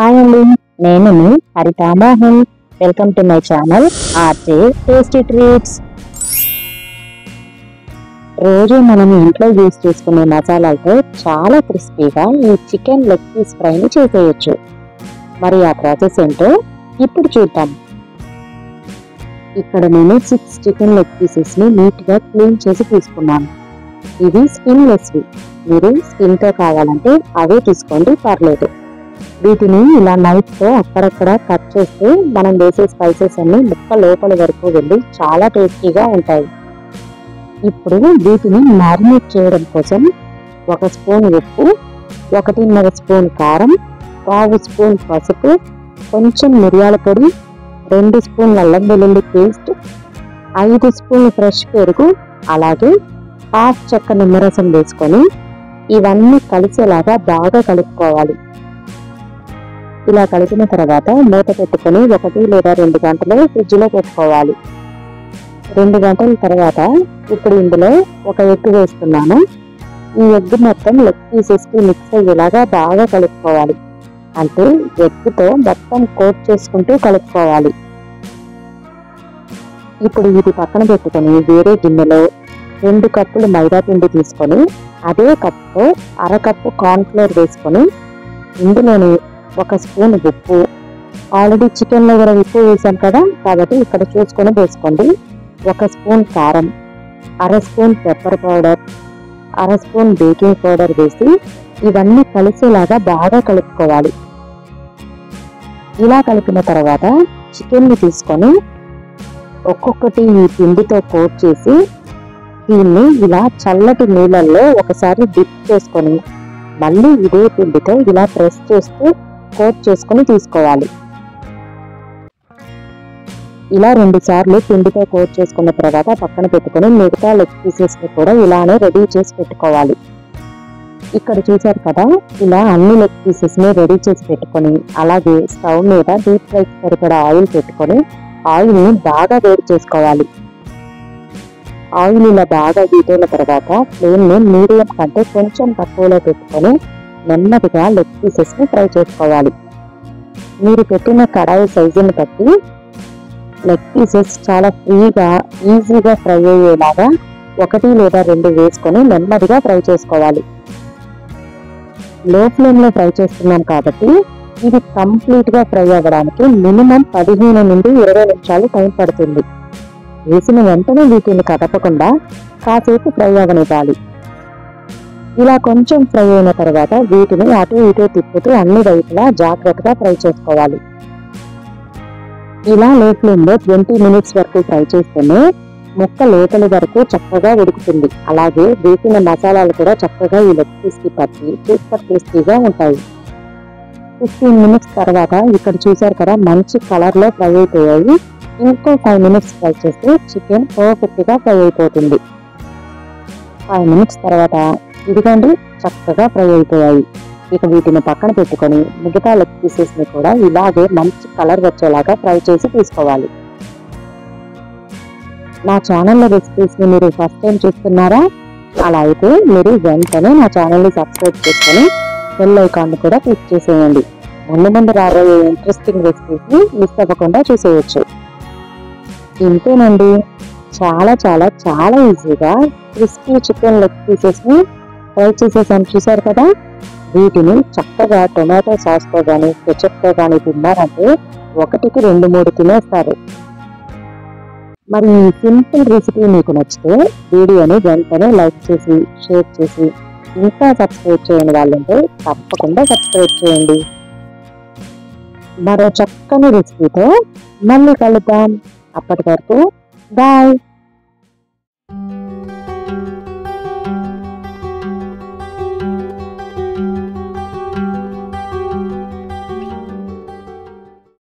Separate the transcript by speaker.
Speaker 1: Hi అండి, నేను మీ హరిత Mohan. Welcome to my channel RJ tasty treats. రోజు మనం ఇంట్లో యూజ్ చేసుకునే మసాలాలతో చాలా క్రిస్పీగా ఈ చికెన్ లెగ్ పీస్ ఫ్రైని చేసేయచ్చు. మరి ఆ ప్రాసెస్ ఏంటో ఇప్పుడు చూద్దాం. ఇక్కడ నేను 6 చికెన్ లెగ్ పీసెస్ని నీట్గా క్లీన్ చేసి తీసుకున్నాను. ఇవి స్కిన్లెస్వి. మీరు స్కిన్తో కావాలంటే అవే తీసుకోండి, పర్లేదు. వీటిని ఇలా నైఫ్తో అక్కడక్కడ కట్ చేస్తే మనం వేసే స్పైసెస్ అన్ని ముక్క లోపల వరకు వెళ్ళి చాలా టేస్టీగా ఉంటాయి. ఇప్పుడు వీటిని మ్యారినేట్ చేయడం కోసం 1 స్పూన్ ఉప్పు, 1.5 స్పూన్ కారం, 1/2 స్పూన్ పసుపు, కొంచెం మిరియాల పొడి, 2 స్పూన్ల అల్లం వెల్లుల్లి పేస్ట్, 5 స్పూన్ల ఫ్రెష్ పెరుగు, అలాగే 1/2 చెక్క నిమ్మరసం వేసుకొని ఇవన్నీ కలిసేలాగా బాగా కలుపుకోవాలి. ఇలా కలిపిన తర్వాత మూత పెట్టుకొని 1 లేదా 2 గంటలు ఫ్రిడ్జ్లో పెట్టుకోవాలి. 2 గంటల తర్వాత ఇప్పుడు ఇందులో 1 ఎగ్ వేస్తున్నాను. ఈ ఎగ్ మొత్తం లెగ్ పీసెస్కి మిక్స్ అయ్యేలాగా బాగా కలుపుకోవాలి. అంటే ఎగ్తో మొత్తం కోట్ చేసుకుంటూ కలుపుకోవాలి. ఇప్పుడు ఇది పక్కన పెట్టుకొని వేరే గిన్నెలో 2 కప్పులు మైదా పిండి తీసుకొని అదే కప్తో 1/2 కప్పు కార్న్ఫ్లోర్ వేసుకొని ఇందులోని 1 స్పూన్ ఉప్పు, ఆల్రెడీ చికెన్లో కూడా ఉప్పు వేసాం కదా, కాబట్టి ఇక్కడ చూసుకొని వేసుకోండి. 1 స్పూన్ కారం, 1/2 spoon pepper powder, 1/2 spoon baking powder వేసి ఇవన్నీ కలిసేలాగా బాగా కలుపుకోవాలి. ఇలా కలిపిన తర్వాత చికెన్ని తీసుకొని ఒక్కొక్కటి ఈ పిండితో కోట్ చేసి దీన్ని ఇలా చల్లటి నీళ్ళల్లో ఒకసారి డిప్ చేసుకొని మళ్ళీ ఇదే పిండితో ఇలా ప్రెస్ చేస్తూ కోట్ చేసుకొని తీసుకోవాలి. ఇలా 2 సార్లు పిండితో కోట్ చేసుకున్న తర్వాత పక్కన పెట్టుకొని మిగతా లెగ్ పీసెస్ని కూడా ఇలానే రెడీ చేసి పెట్టుకోవాలి. ఇక్కడ చూసారు కదా, ఇలా అన్ని లెగ్ పీసెస్ని రెడీ చేసి పెట్టుకొని అలాగే స్టవ్ మీద డీప్ ఫ్రైకి సరిపడా ఆయిల్ పెట్టుకొని ఆయిల్ని బాగా వేడి చేసుకోవాలి. ఆయిల్ ఇలా బాగా హీట్ అయిన తర్వాత ఫ్లేమ్ని మీడియం కంటే కొంచెం తక్కువలో పెట్టుకొని నెమ్మదిగా లెగ్ పీసెస్ని ఫ్రై చేసుకోవాలి. మీరు పెట్టిన కడాయి సైజుని బట్టి లెగ్ పీసెస్ చాలా ఫ్రీగా ఈజీగా ఫ్రై అయ్యేలాగా 1 లేదా 2 వేసుకొని నెమ్మదిగా ఫ్రై చేసుకోవాలి. లో ఫ్లేమ్లో ఫ్రై చేస్తున్నాం కాబట్టి ఇది కంప్లీట్గా ఫ్రై అవ్వడానికి మినిమం 15 నుండి 20 నిమిషాలు టైం పడుతుంది. వేసిన వెంటనే వీటిని కదపకుండా కాసేపు ఫ్రై అవ్వనివ్వాలి. ఇలా కొంచెం ఫ్రై అయిన తర్వాత వీటిని అటు ఇటు తిప్పుతూ అన్ని వైపులా జాగ్రత్తగా ఫ్రై చేసుకోవాలి. ఇలా లో ఫ్లేమ్లో 20 మినిట్స్ వరకు ఫ్రై చేస్తేనే ముక్క లోపలి వరకు చక్కగా ఉడుకుతుంది. అలాగే వేసిన మసాలాలు కూడా చక్కగా ఈ లెగ్ పీస్కి పట్టి సూపర్ టేస్టీగా ఉంటాయి. 15 మినిట్స్ తర్వాత ఇక్కడ చూసారు కదా, మంచి కలర్లో ఫ్రై అయిపోయాయి. ఇంకో 5 మినిట్స్ ఫ్రై చేస్తే చికెన్ పర్ఫెక్ట్గా ఫ్రై అయిపోతుంది. 5 మినిట్స్ తర్వాత ఇదిగోండి, చక్కగా ఫ్రై అయిపోయాయి. ఇక వీటిని పక్కన పెట్టుకొని మిగతా లెగ్ పీసెస్ని కూడా ఇలాగే మంచి కలర్ వచ్చేలాగా ఫ్రై చేసి తీసుకోవాలి. నా ఛానల్లో రెసిపీస్ని మీరు ఫస్ట్ టైం చూస్తున్నారా? అలా అయితే మీరు వెంటనే నా ఛానల్ని సబ్స్క్రైబ్ చేసుకొని బెల్ ఐకాన్ని కూడా క్లిక్ చేసేయండి. ముందు రాబోయే ఇంట్రెస్టింగ్ రెసిపీస్ని మిస్ అవ్వకుండా చూసేయచ్చు. ఇంతేనండి, చాలా చాలా చాలా ఈజీగా క్రిస్పీ చికెన్ లెగ్ పీసెస్ని ఫ్రై చేసేసాను. చూసారు కదా, వీటిని చక్కగా టొమాటో సాస్తో కానీ కెచప్తో కానీ తిన్నారంటే 1కి 2-3 తినేస్తారు. మరి ఈ సింపుల్ రెసిపీ మీకు నచ్చితే వీడియోని వెంటనే లైక్ చేసి షేర్ చేసి ఇంకా సబ్స్క్రైబ్ చేయని వాళ్ళంటే తప్పకుండా సబ్స్క్రైబ్ చేయండి. మరో చక్కని రెసిపీతో మళ్ళీ కలుద్దాం. అప్పటి వరకు బాయ్.